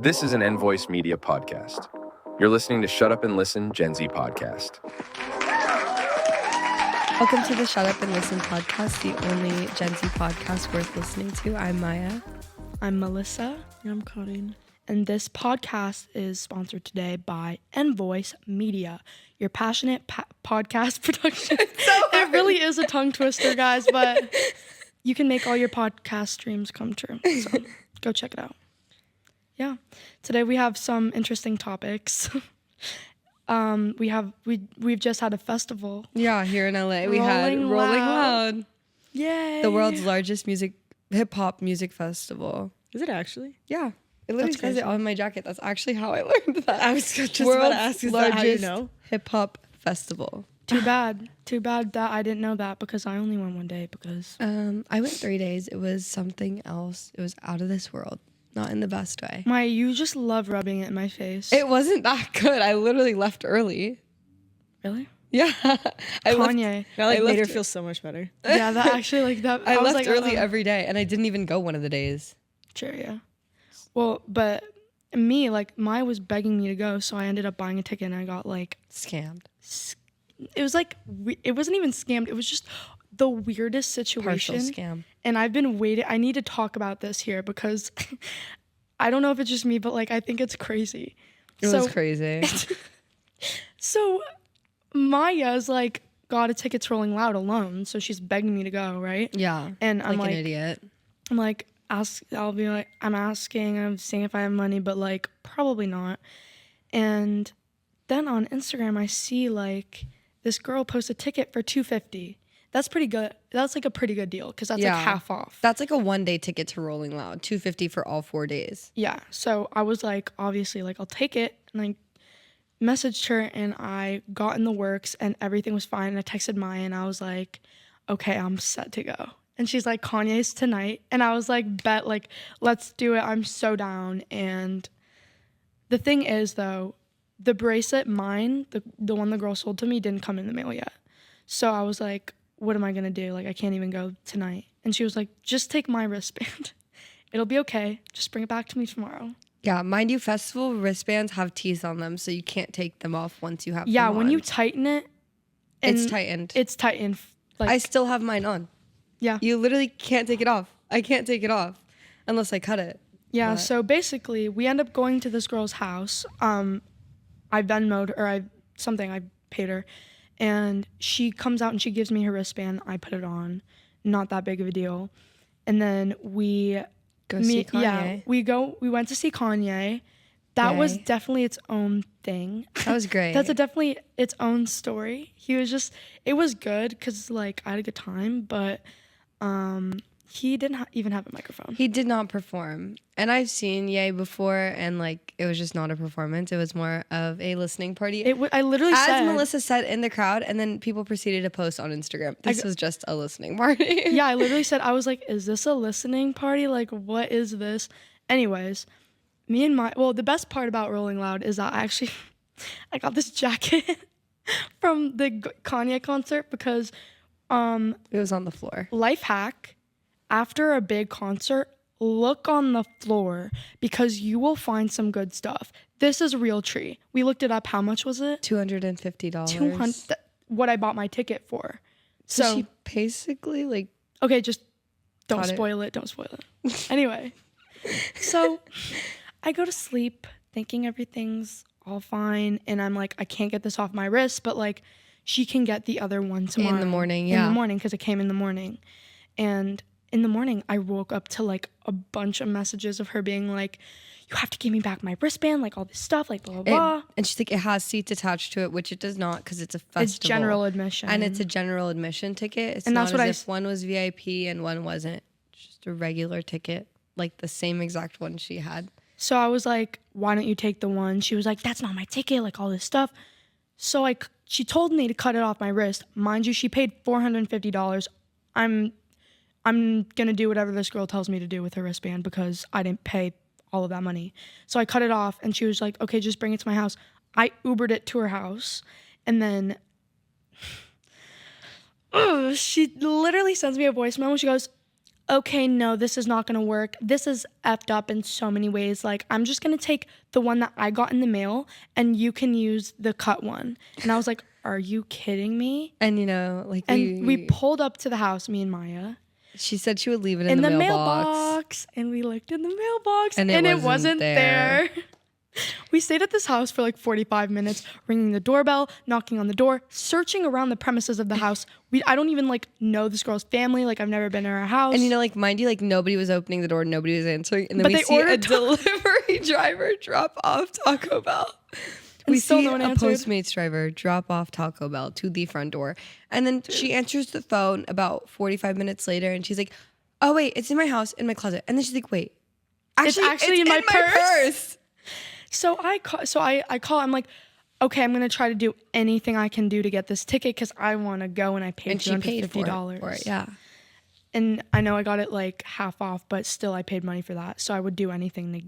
This is an Envoice Media podcast. You're listening to Shut Up and Listen Gen Z podcast. Welcome to the Shut Up and Listen podcast, the only Gen Z podcast worth listening to. I'm Maya. I'm Melissa. And I'm Carin. And this podcast is sponsored today by Envoice Media, your passionate podcast production. It really is a tongue twister, guys, but you can make all your podcast dreams come true. So go check it out. Yeah. Today we have some interesting topics. We've just had a festival. Yeah, here in LA. We had Rolling Loud. Yay. The world's largest hip hop music festival. Is it actually? Yeah. It literally says it on my jacket. That's actually how I learned that. I was just about to ask, is that how you know? Hip hop festival. Too bad that I didn't know that because I only went one day because I went 3 days. It was something else. It was out of this world. Not in the best way. Maya, you just love rubbing it in my face. It wasn't that good. I literally left early. Really? Yeah. Kanye. That made her feel so much better. Yeah, that actually like that. I was left like, early every day and I didn't even go one of the days. Sure, yeah. Well, but me, like, Maya was begging me to go, so I ended up buying a ticket and I got like scammed. It was like it wasn't even scammed. It was just the weirdest situation. Partial scam. And I've been waiting. I need to talk about this here because I don't know if it's just me, but like I think it's crazy. It was crazy. So Maya's like got a ticket to Rolling Loud alone, so she's begging me to go, right? Yeah. And I'm like an idiot. I'm like I'm asking, I'm seeing if I have money, but like probably not. And then on Instagram I see like this girl post a ticket for $250. That's pretty good. That's like a pretty good deal because that's like half off. That's like a 1 day ticket to Rolling Loud, $250 for all 4 days. Yeah. So I was like, obviously, like I'll take it. And I messaged her and I got in the works and everything was fine. And I texted Maya and I was like, okay, I'm set to go. And she's like, Kanye's tonight. And I was like, bet, like, let's do it. I'm so down. And the thing is though, the bracelet, mine, the one the girl sold to me, didn't come in the mail yet. So I was like, what am I gonna do? Like, I can't even go tonight. And she was like, just take my wristband. It'll be okay. Just bring it back to me tomorrow. Yeah, mind you, festival wristbands have teeth on them, so you can't take them off once you have them on. When you tighten it, it's tightened. It's tightened. Like, I still have mine on. Yeah. You literally can't take it off. I can't take it off unless I cut it. Yeah, so basically, we end up going to this girl's house. I Venmo'd, or I paid her. And she comes out and she gives me her wristband. I put it on. Not that big of a deal. And then we see Kanye. Yeah, we went to see Kanye. That was definitely its own thing. That was great. That's definitely its own story. It was good because like I had a good time, but he didn't even have a microphone. He did not perform. And I've seen Ye before, and like it was just not a performance. It was more of a listening party. I literally said, as Melissa said, in the crowd, and then people proceeded to post on Instagram. This was just a listening party. Yeah, I literally said, I was like, is this a listening party? Like, what is this? Anyways, the best part about Rolling Loud is that I got this jacket from the Kanye concert because it was on the floor. Life hack. After a big concert, look on the floor because you will find some good stuff. This is a real tree. We looked it up. How much was it? $250. What I bought my ticket for. So she basically like... Okay, just don't spoil it. Don't spoil it. Anyway, so I go to sleep thinking everything's all fine. And I'm like, I can't get this off my wrist, but like she can get the other one tomorrow. In the morning, yeah. In the morning because it came in the morning. And in the morning, I woke up to like a bunch of messages of her being like, you have to give me back my wristband, like all this stuff, like blah, blah, blah. And she's like, it has seats attached to it, which it does not because it's a festival. It's general admission. And it's a general admission ticket. It's not as if one was VIP and one wasn't. It's just a regular ticket, like the same exact one she had. So I was like, why don't you take the one? She was like, that's not my ticket, like all this stuff. So she told me to cut it off my wrist. Mind you, she paid $450. I'm going to do whatever this girl tells me to do with her wristband because I didn't pay all of that money. So I cut it off and she was like, okay, just bring it to my house. I Ubered it to her house. And then she literally sends me a voice memo. She goes, okay, no, this is not going to work. This is effed up in so many ways. Like, I'm just going to take the one that I got in the mail and you can use the cut one. And I was like, are you kidding me? And, you know, like, we pulled up to the house, me and Maya. She said she would leave it in the mailbox. And we looked in the mailbox and it wasn't there. We stayed at this house for like 45 minutes, ringing the doorbell, knocking on the door, searching around the premises of the house. I don't even like know this girl's family. Like, I've never been to her house. And, you know, like, mind you, like, nobody was opening the door, nobody was answering. And then we see a delivery driver drop off Taco Bell. We see a Postmates driver drop off Taco Bell to the front door. And then she answers the phone about 45 minutes later and she's like, oh, wait, it's in my house, in my closet. And then she's like, wait, actually it's in my purse. So I call, I'm like, okay, I'm going to try to do anything I can do to get this ticket because I want to go, and I paid $250 for it. Yeah. And I know I got it like half off, but still I paid money for that. So I would do anything to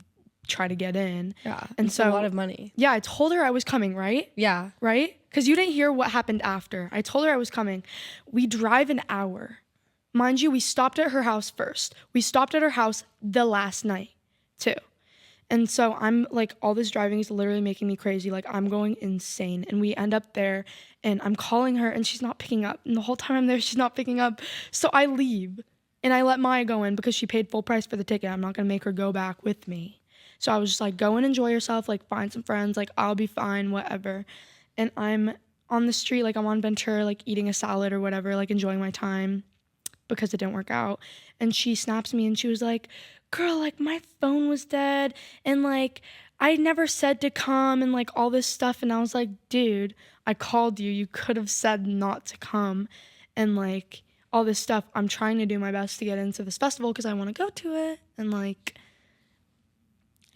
try to get in. Yeah. And so a lot of money. Yeah, I told her I was coming, right? Yeah. Right? Because you didn't hear what happened after. I told her I was coming. We drive an hour. Mind you, we stopped at her house first. We stopped at her house the last night too. And so I'm like, all this driving is literally making me crazy. Like, I'm going insane. And we end up there and I'm calling her and she's not picking up. And the whole time I'm there, she's not picking up. So I leave and I let Maya go in because she paid full price for the ticket. I'm not going to make her go back with me. So I was just like, go and enjoy yourself. Like, find some friends. Like, I'll be fine, whatever. And I'm on the street, like I'm on Ventura, like eating a salad or whatever, like enjoying my time because it didn't work out. And she snaps me and she was like, girl, like my phone was dead and like I never said to come and like all this stuff. And I was like, dude, I called you. You could have said not to come and like all this stuff. I'm trying to do my best to get into this festival because I want to go to it. And like,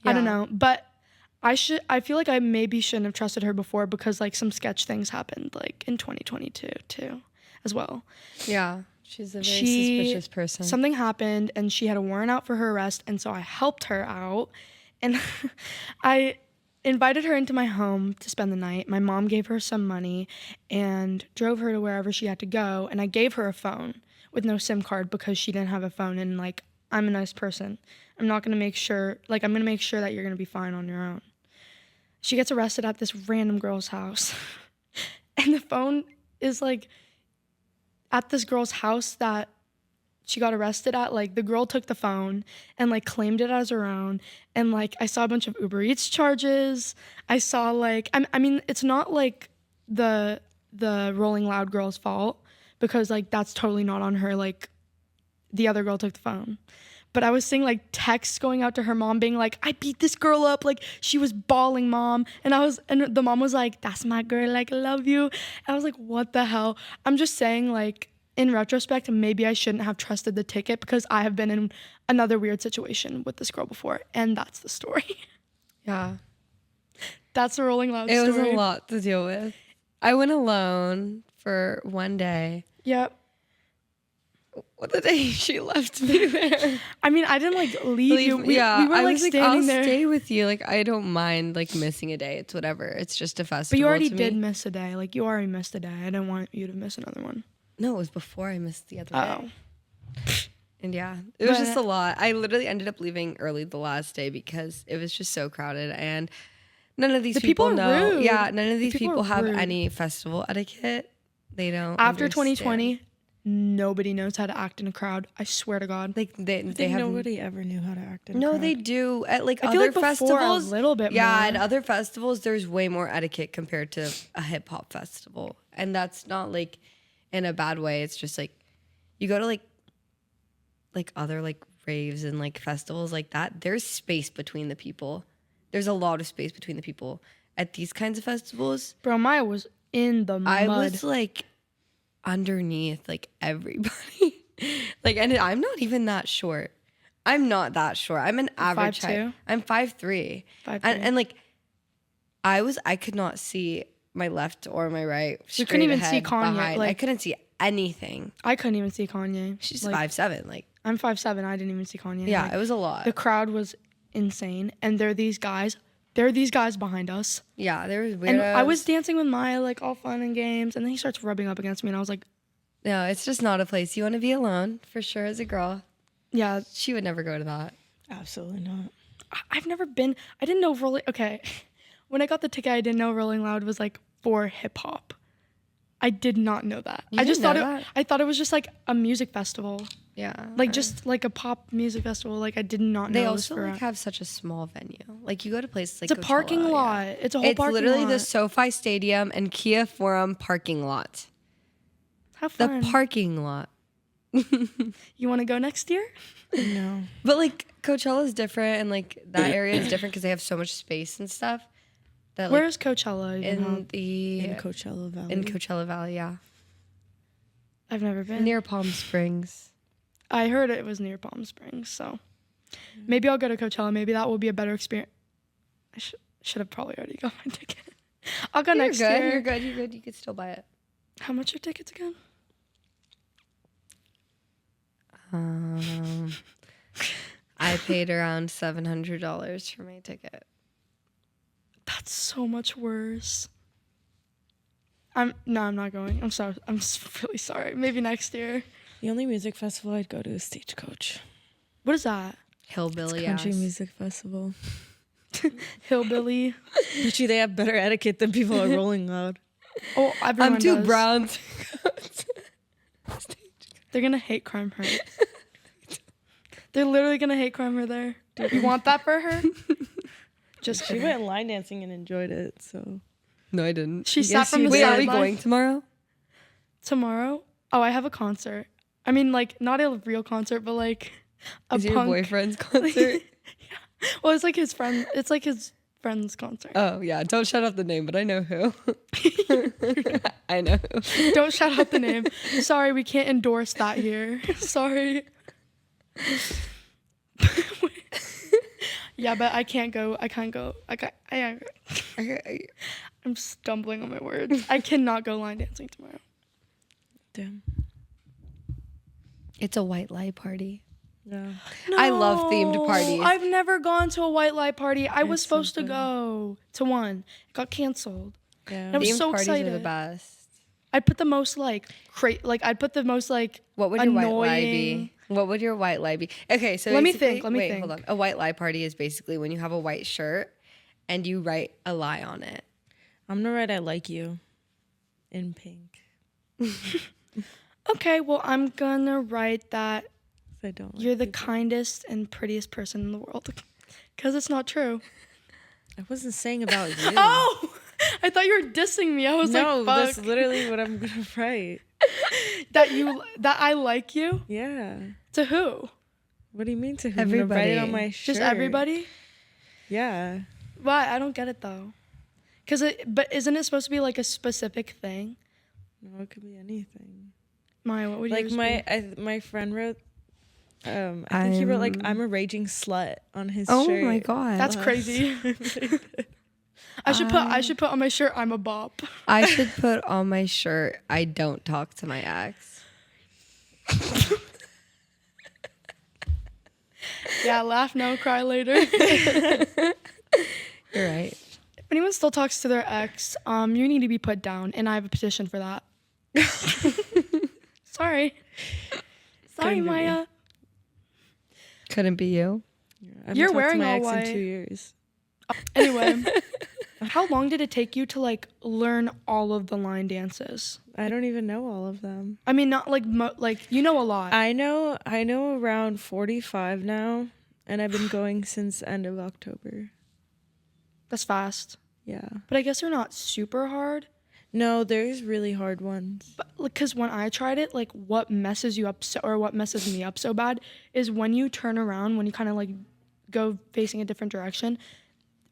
yeah. I don't know, but I feel like I maybe shouldn't have trusted her before because like some sketch things happened like in 2022 too as well. Yeah. She's a very suspicious person. Something happened and she had a warrant out for her arrest. And so I helped her out and I invited her into my home to spend the night. My mom gave her some money and drove her to wherever she had to go. And I gave her a phone with no SIM card because she didn't have a phone. And like, I'm a nice person. I'm going to make sure that you're going to be fine on your own. She gets arrested at this random girl's house. And the phone is like, at this girl's house that she got arrested at, like the girl took the phone and like claimed it as her own. And like, I saw a bunch of Uber Eats charges. I saw like, I mean, it's not like the Rolling Loud girl's fault because like, that's totally not on her. Like the other girl took the phone. But I was seeing like texts going out to her mom being like, I beat this girl up. Like she was bawling, mom. And the mom was like, that's my girl. Like, I love you. And I was like, what the hell? I'm just saying like, in retrospect, maybe I shouldn't have trusted the ticket because I have been in another weird situation with this girl before. And that's the story. Yeah. That's the Rolling Loud story. It was a lot to deal with. I went alone for one day. Yep. What the day she left me there. I mean, I didn't like leave you. We were like standing there. I'll stay with you. Like, I don't mind like missing a day. It's whatever. It's just a festival. But you already did miss a day. Like, you already missed a day. I didn't want you to miss another one. No, it was before I missed the other day. And yeah, it was just a lot. I literally ended up leaving early the last day because it was just so crowded and none of these people know. Rude. Yeah, none of these people have any festival etiquette. They don't. After understand. 2020, nobody knows how to act in a crowd. I swear to God. Like they have nobody ever knew how to act in a crowd. No, they do at like I other feel like festivals. A little bit. Yeah, more. at other festivals, there's way more etiquette compared to a hip hop festival, and that's not like in a bad way. It's just like you go to like other like raves and like festivals like that. There's space between the people. There's a lot of space between the people at these kinds of festivals. Bro, Maya was in the mud. I was like underneath like everybody. Like, and I'm not even that short. I'm not that short. I'm an average height. I'm 5'3". And like I could not see my left or my right. You couldn't even see Kanye. Like, I couldn't see anything. I couldn't even see Kanye. She's like, 5'7". Like, I'm 5'7". I didn't even see Kanye. Yeah, like, it was a lot. The crowd was insane, and there are these guys behind us. Yeah, there was weirdos. And I was dancing with Maya, like all fun and games, and then he starts rubbing up against me, and I was like, no, it's just not a place you want to be alone for sure as a girl. Yeah. She would never go to that. Absolutely not. I've never been. I didn't know Rolling. Okay, when I got the ticket, I didn't know Rolling Loud was like for hip hop. I did not know that. I just thought it. I thought it was just like a music festival. Yeah. Like just like a pop music festival. Like I did not know. They also like have such a small venue. Like you go to places like it's a parking lot. Yeah. It's a whole parking lot. It's literally the SoFi Stadium and Kia Forum parking lot. Have fun. The parking lot. You want to go next year? No. But like Coachella is different, and like that area is different because they have so much space and stuff. That, Where like, is Coachella? in Coachella Valley. In Coachella Valley, yeah. I've never been. Near Palm Springs. I heard it was near Palm Springs, so maybe I'll go to Coachella. Maybe that will be a better experience. I should have probably already got my ticket. I'll go next year. You're good. You could still buy it. How much are tickets again? I paid around $700 for my ticket. That's so much worse. I'm not going. I'm sorry. I'm really sorry. Maybe next year. The only music festival I'd go to is Stagecoach. What is that? Hillbilly Country music festival. Hillbilly. Bet you they have better etiquette than people at Rolling Loud. Oh, everyone I'm too does. brown. They're gonna hate crime her. They're literally gonna hate crime her there. Do you want that for her? Just She kidding. went line dancing and enjoyed it, so. No, I didn't. She Yes, sat from you the Wait, sideline. are we going tomorrow? Tomorrow? Oh, I have a concert. I mean, like, not a real concert, but like a Is punk. your boyfriend's concert? Yeah. Well, it's like his friend. It's like his friend's concert. Oh, yeah. Don't shout out the name, but I know who. I know who. Don't shout out the name. Sorry, we can't endorse that here. Sorry. Yeah, but I can't go. I can't go. I'm stumbling on my words. I cannot go line dancing tomorrow. Damn. It's a white lie party. Yeah. I love themed parties. I've never gone to a white lie party. I was It's so supposed to good. go to one. It got canceled. Yeah. I was Themed so parties are the excited. best. I'd put the most I'd put the most What would your white lie annoying- be? What would your white lie be? Okay, so Let me basically- think, let me wait, think. hold on. A white lie party is basically when you have a white shirt and you write a lie on it. I'm gonna write I like you in pink. Okay, well, I'm gonna write that I don't like you're the people. kindest and prettiest person in the world. Because it's not true. I wasn't saying about you. Oh! I thought you were dissing me. I was no, like, fuck. that's literally what I'm gonna write. that I like you? Yeah. To who? What do you mean to who? I'm gonna write it on my shirt. Just everybody? Yeah. Why? I don't get it though. But isn't it supposed to be like a specific thing? No, it could be anything. Maya, what would Like yours be? my friend wrote. I think he wrote like I'm a raging slut on his shirt. Oh my god. That's crazy. I should put on my shirt I'm a bop. I should put on my shirt I don't talk to my ex. Yeah, laugh now, cry later. You're right. If anyone still talks to their ex, you need to be put down, and I have a petition for that. Sorry, Couldn't be Maya. Couldn't be you. I haven't You're talked wearing to my all ex white. in 2 years. Anyway, how long did it take you to like learn all of the line dances? I don't even know all of them. I mean, not like you know a lot. I know around 45 now, and I've been going since end of October. That's fast. Yeah. But I guess they're not super hard. No, there's really hard ones. But because when I tried it, like what messes you up or what messes me up so bad is when you turn around, when you kind of like go facing a different direction,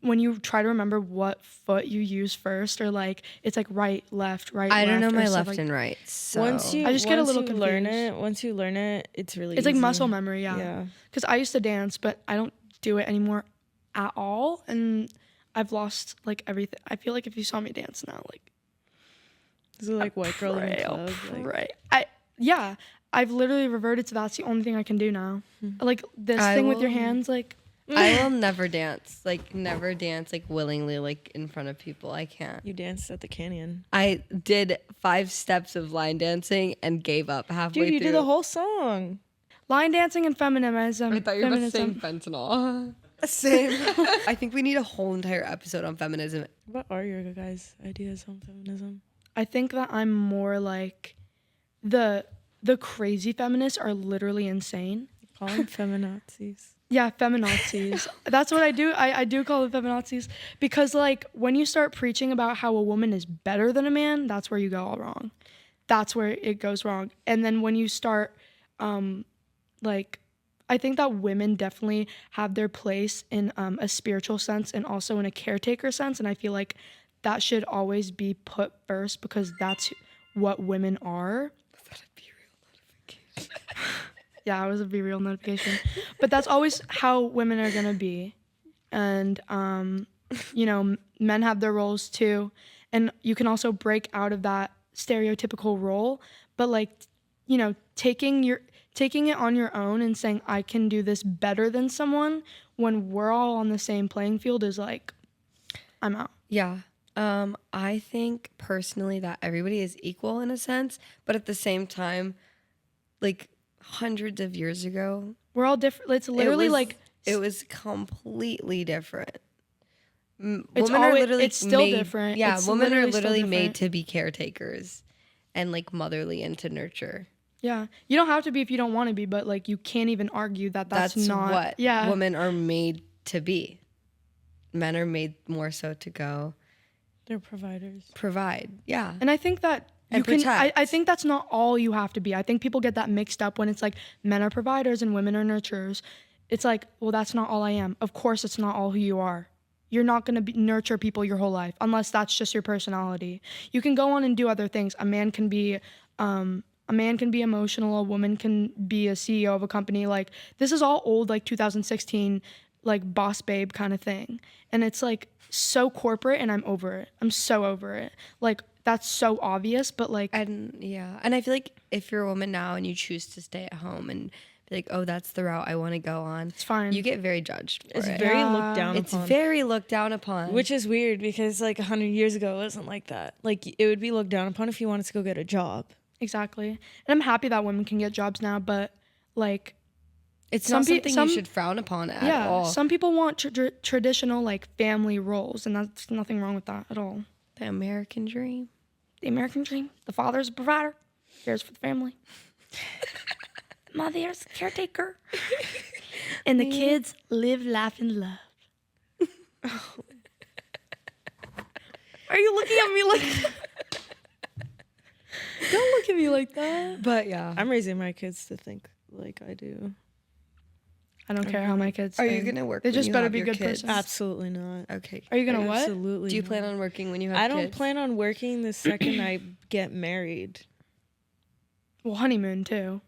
when you try to remember what foot you use first, or like it's like right, left, right. I don't know left, or my stuff left like- and right. So. Once you I just get a little learn confused. it, once you learn it, it's really It's like easy. muscle memory, yeah. Yeah. Because I used to dance, but I don't do it anymore at all, and I've lost like everything. I feel like if you saw me dance now, like Is it like white girl in the club? Like, right. I've literally reverted to that's the only thing I can do now. Like this I thing with your will- hands, like I will never dance like willingly, like in front of people. I can't. you danced at the canyon. I did 5 steps of line dancing and gave up halfway Dude, you through. did the whole song. Line dancing and feminism. I thought you were about to say fentanyl. Same. I think we need a whole entire episode on feminism. What are your guys' ideas on feminism? I think that I'm more like the crazy feminists are literally insane. Call them feminazis. Yeah, feminazis. That's what I do. I do call them feminazis because like when you start preaching about how a woman is better than a man, that's where you go all wrong. That's where it goes wrong. And then when you start like I think that women definitely have their place in a spiritual sense and also in a caretaker sense. And I feel like that should always be put first because that's what women are. Was that a Be Real notification? Yeah, it was a Be Real notification. But that's always how women are going to be. And, you know, men have their roles too. And you can also break out of that stereotypical role. But like, you know, taking it on your own and saying, I can do this better than someone when we're all on the same playing field is like, I'm out. Yeah. I think personally that everybody is equal in a sense, but at the same time, like hundreds of years ago, we're all different. It's literally it was completely different. It's still different. Yeah, it's women are literally made to be caretakers and like motherly and to nurture. Yeah, you don't have to be if you don't want to be, but like you can't even argue that that's not what yeah. women are made to be. Men are made more so to go. They're providers. Provide, yeah. And I think that and protect. I think that's not all you have to be. I think people get that mixed up when it's like men are providers and women are nurturers. It's like, well, that's not all I am. Of course, it's not all who you are. You're not going to nurture people your whole life unless that's just your personality. You can go on and do other things. A man can be emotional. A woman can be a CEO of a company. Like this is all old, like 2016, like boss babe kind of thing. And it's like so corporate and I'm over it. I'm so over it. Like that's so obvious, but like. And yeah. And I feel like if you're a woman now and you choose to stay at home and be like, oh, that's the route I want to go on. It's fine. You get very judged for It's it. very looked down upon. It's very looked down upon. Which is weird because like 100 years ago it wasn't like that. Like it would be looked down upon if you wanted to go get a job. Exactly. And I'm happy that women can get jobs now, but like it's not something you should frown upon at all. Some people want traditional like family roles, and that's nothing wrong with that at all. The American dream. The American dream. The father's a provider, cares for the family. Mother's caretaker. And the kids live, laugh, and love. Are you looking at me like that? Don't look at me like that. But yeah. I'm raising my kids to think like I do. I don't care how my kids Are think. you going to work They when just you better have be your good kids? person. Absolutely not. Okay. Are you going to what? Absolutely Do you not. plan on working when you have I kids? don't plan on working the second I get married. Well, honeymoon too.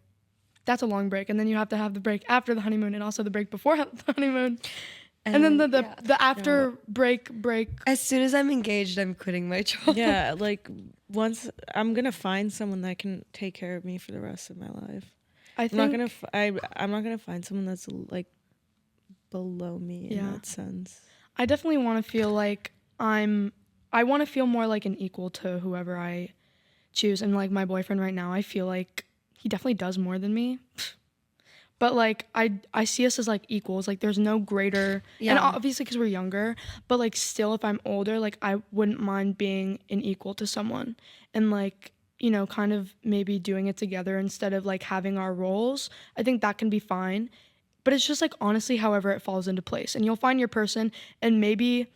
That's a long break. And then you have to have the break after the honeymoon and also the break before the honeymoon. And then the after break. As soon as I'm engaged, I'm quitting my job. Yeah, like once I'm gonna find someone that can take care of me for the rest of my life. I'm not gonna find someone that's like below me in that sense. I definitely want to feel like I want to feel more like an equal to whoever I choose. And like my boyfriend right now, I feel like he definitely does more than me. But like I see us as like equals. Like there's no greater, and obviously because we're younger. But like still, if I'm older, like I wouldn't mind being an equal to someone, and like you know, kind of maybe doing it together instead of like having our roles. I think that can be fine. But it's just like honestly, however it falls into place, and you'll find your person, and maybe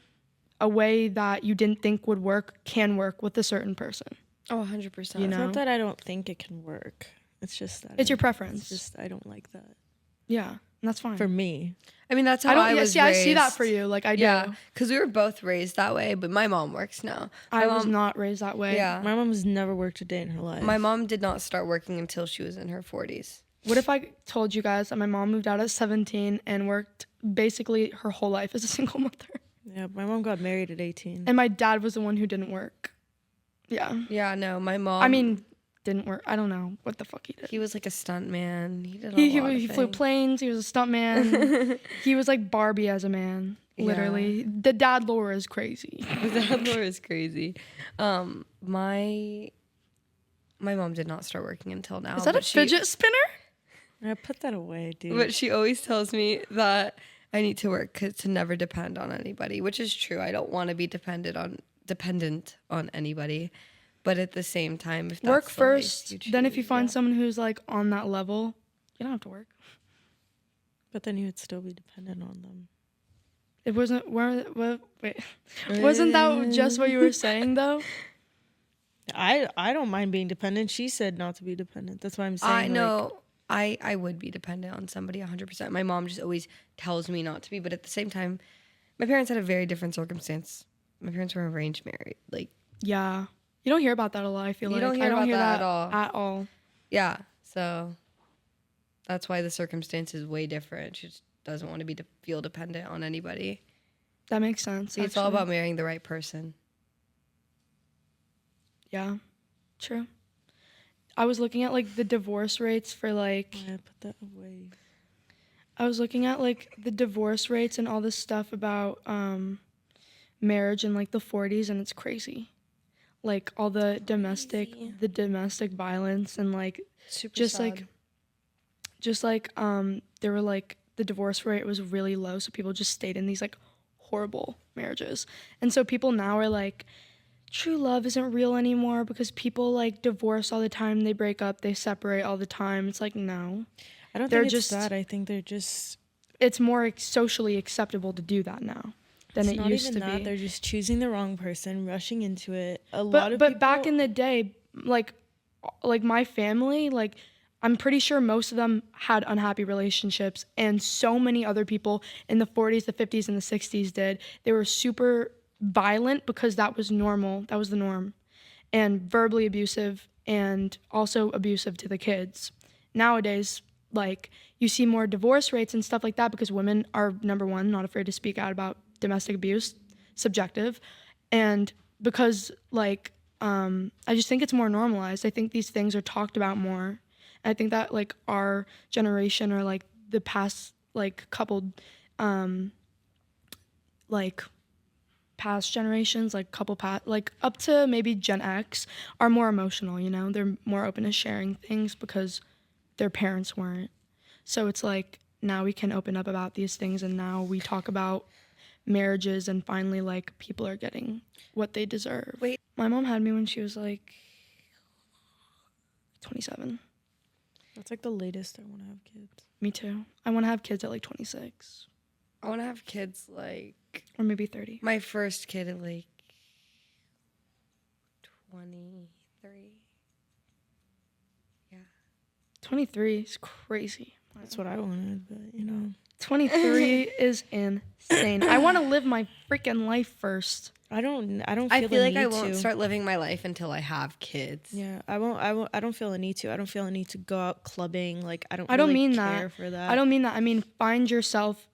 a way that you didn't think would work can work with a certain person. Oh, 100%. You know? It's not that I don't think it can work. It's just that it's your preference. It's just I don't like that. Yeah, and that's fine. For me. I mean, that's how I was raised. I see that for you. Like I do. Yeah, because we were both raised that way, but my mom works now. I was not raised that way. Yeah. My mom has never worked a day in her life. My mom did not start working until she was in her 40s. What if I told you guys that my mom moved out at 17 and worked basically her whole life as a single mother? Yeah, my mom got married at 18. And my dad was the one who didn't work. Yeah. Yeah, no, my mom. I mean, didn't work. I don't know what the fuck he did. He was like a stunt man. He did He flew planes. He was a stunt man. He was like Barbie as a man. Literally. Yeah. The dad lore is crazy. The dad lore is crazy. My mom did not start working until now. Is that a fidget spinner? I put that away, dude. But she always tells me that I need to work to never depend on anybody, which is true. I don't want to be dependent on anybody. But at the same time, if that's work the first, life you then if choose, you find someone who's like on that level, you don't have to work. But then you would still be dependent on them. It wasn't wait. Wasn't that just what you were saying though? I don't mind being dependent. She said not to be dependent. That's why I'm saying. I know. I would be dependent on somebody 100%. My mom just always tells me not to be, but at the same time, my parents had a very different circumstance. My parents were arranged married. Like, yeah, you don't hear about that a lot. I feel like I don't hear that at all. Yeah, so that's why the circumstance is way different. She just doesn't want to feel dependent on anybody. That makes sense. See, it's all about marrying the right person. Yeah, true. I was looking at like the divorce rates for like. I put that away. I was looking at like the divorce rates and all this stuff about marriage in like the 40s, and it's crazy. Like all the domestic violence and like Super just sad. There were like the divorce rate was really low, so people just stayed in these like horrible marriages, and so people now are like, true love isn't real anymore because people like divorce all the time, they break up, they separate all the time. It's like, no. I don't think it's that. I think they're just... It's more socially acceptable to do that now than it used to be. They're just choosing the wrong person, rushing into it. But back in the day, like my family, like I'm pretty sure most of them had unhappy relationships, and so many other people in the 40s, the 50s, and the 60s did. They were super violent because that was normal. That was the norm. And verbally abusive and also abusive to the kids. Nowadays, like you see more divorce rates and stuff like that because women are, number one, not afraid to speak out about domestic abuse, subjective. And because like, I just think it's more normalized. I think these things are talked about more. And I think that like our generation or like the past like coupled, like past generations, like like up to maybe Gen X are more emotional, you know? They're more open to sharing things because their parents weren't. So it's like now we can open up about these things, and now we talk about marriages, and finally like people are getting what they deserve. Wait. My mom had me when she was like 27. That's like the latest I want to have kids. Me too. I want to have kids at like 26. I want to have kids like... Or maybe 30. My first kid at like 23. Yeah. 23 is crazy. That's what I wanted, but you know. 23 is insane. I want to live my freaking life first. I feel like I won't start living my life until I have kids. Yeah, I don't feel a need to. I don't feel a need to go out clubbing. Like I don't mean care for that. I don't mean that. I mean find yourself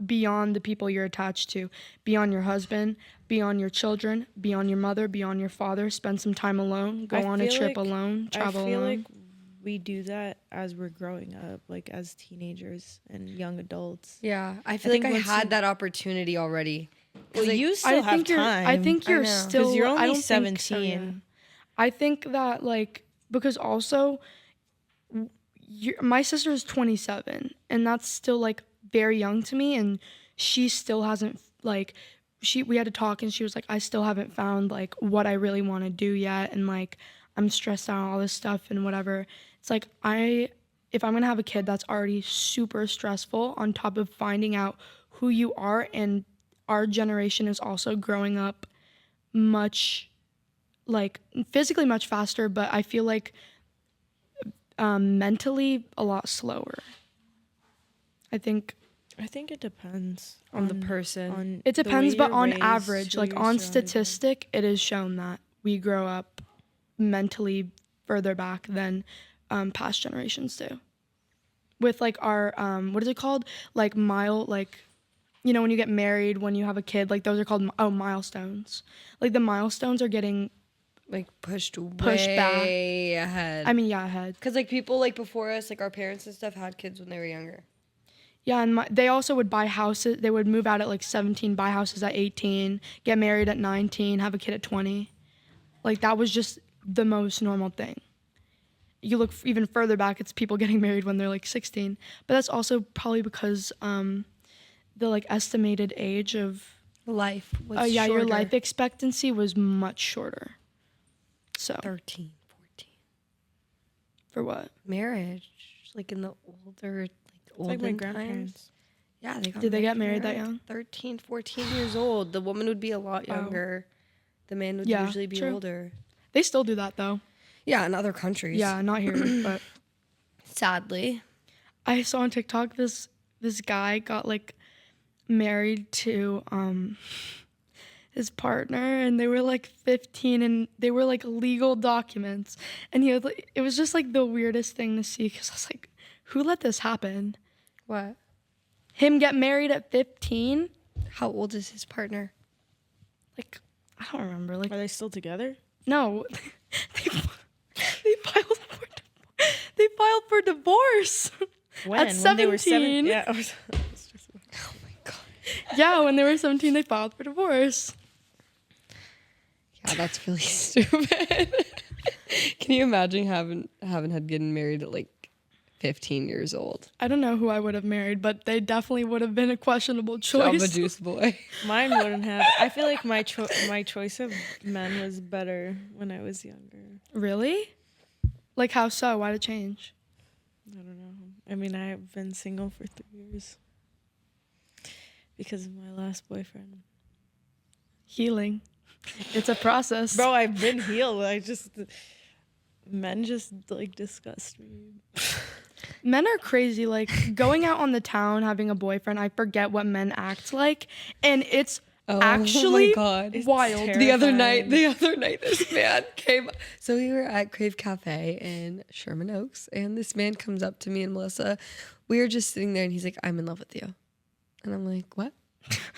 beyond the people you're attached to, beyond your husband, beyond your children, beyond your mother, beyond your father. Spend some time alone. Go on a trip alone. Travel alone. I feel like we do that as we're growing up, like as teenagers and young adults. Yeah, I feel like I had that opportunity already. Well, you still have time. I think you're still... Because you're only 17. So, yeah. I think that, like... Because also, my sister is 27, and that's still, like, very young to me, and she still hasn't, like... We had to talk, and she was like, I still haven't found, like, what I really want to do yet, and, like, I'm stressed out, all this stuff, and whatever. It's like, if I'm going to have a kid that's already super stressful, on top of finding out who you are, and our generation is also growing up much, like, physically much faster, but I feel like mentally a lot slower. I think it depends on the person. It depends, but on average, like on statistic, it is shown that we grow up mentally further back than past generations do. With like our, what is it called? Like you know, when you get married, when you have a kid, like those are called milestones. Like the milestones are getting like pushed back ahead. I mean, yeah, ahead. Because like people like before us, like our parents and stuff had kids when they were younger. Yeah, and they also would buy houses. They would move out at like 17, buy houses at 18, get married at 19, have a kid at 20. Like that was just the most normal thing. you look even further back, it's people getting married when they're like 16. But that's also probably because the like estimated age of life was your life expectancy was much shorter. So 13, 14. For what? Marriage. Like in the older, like my grandparents. Times. Yeah, Did they get married that young? 13, 14 years old. The woman would be a lot younger. The man would usually be older. They still do that though. Yeah, in other countries. Yeah, not here, but sadly. I saw on TikTok this guy got like married to his partner, and they were like 15, and they were like legal documents, and he had, like, it was just like the weirdest thing to see, because I was like, who let this happen? What? Him get married at 15? How old is his partner? Like, I don't remember. Like, are they still together? No. they filed for divorce. When? At 17. When they were 7? Yeah. Oh my god. Yeah, when they were 17, they filed for divorce. Yeah, that's really stupid. Can you imagine having had getting married at like 15 years old? I don't know who I would have married, but they definitely would have been a questionable choice. Jamba Juice boy. Mine wouldn't have. I feel like my choice of men was better when I was younger. Really? Like how so? Why'd it change? I don't know. I mean, I've been single for 3 years because of my last boyfriend. Healing. It's a process. Bro, I've been healed. Men just like disgust me. Men are crazy. Like going out on the town, having a boyfriend, I forget what men act like, and it's actually wild. It's the other night, this man came. So we were at Crave Cafe in Sherman Oaks, and this man comes up to me and Melissa. We were just sitting there, and he's like, "I'm in love with you," and I'm like, "What?"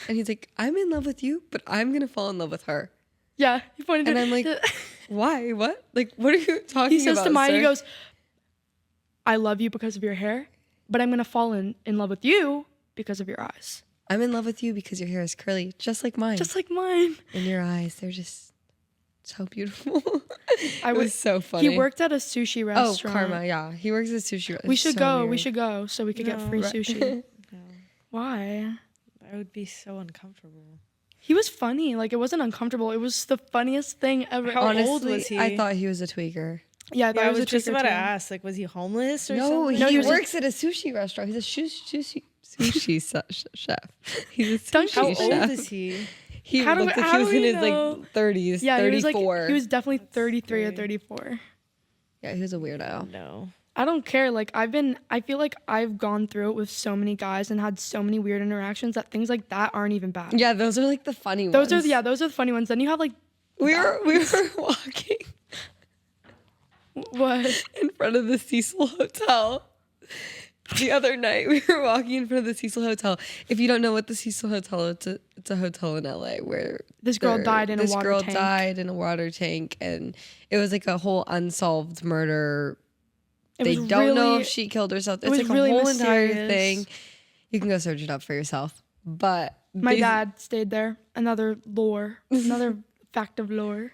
And he's like, "I'm in love with you, but I'm gonna fall in love with her." Yeah, he pointed. And I'm like, "Why? What? Like, what are you talking about?" He says to Maya, sir? he goes, "I love you because of your hair, but I'm gonna fall in love with you because of your eyes. I'm in love with you because your hair is curly, just like mine. Just like mine. And your eyes, they're just so beautiful." It was so funny. He worked at a sushi restaurant. Oh, Karma, yeah. He works at a sushi restaurant. We should go. Weird. We should go so we could get free sushi. No. Why? I would be so uncomfortable. He was funny. Like, it wasn't uncomfortable. It was the funniest thing ever. How old was he? I thought he was a tweaker. Yeah, I was just about to ask. Like, was he homeless or something? No, he works at a sushi restaurant. He's a sushi chef. He's a sushi chef. How old is he? He looked like he was in his like 30s, yeah, 34. He was definitely 33 or 34. Yeah, he was a weirdo. No. I don't care. Like, I feel like I've gone through it with so many guys and had so many weird interactions that things like that aren't even bad. Yeah, those are like the funny ones. Those are the funny ones. Then you have like we were walking in front of the Cecil Hotel. The other night we were walking in front of the Cecil Hotel. If you don't know what the Cecil Hotel is, it's a hotel in LA where this girl died in a water tank. This girl died in a water tank, and it was like a whole unsolved murder. They don't know if she killed herself. It's like a whole entire thing. You can go search it up for yourself. But my dad stayed there. Another fact of lore.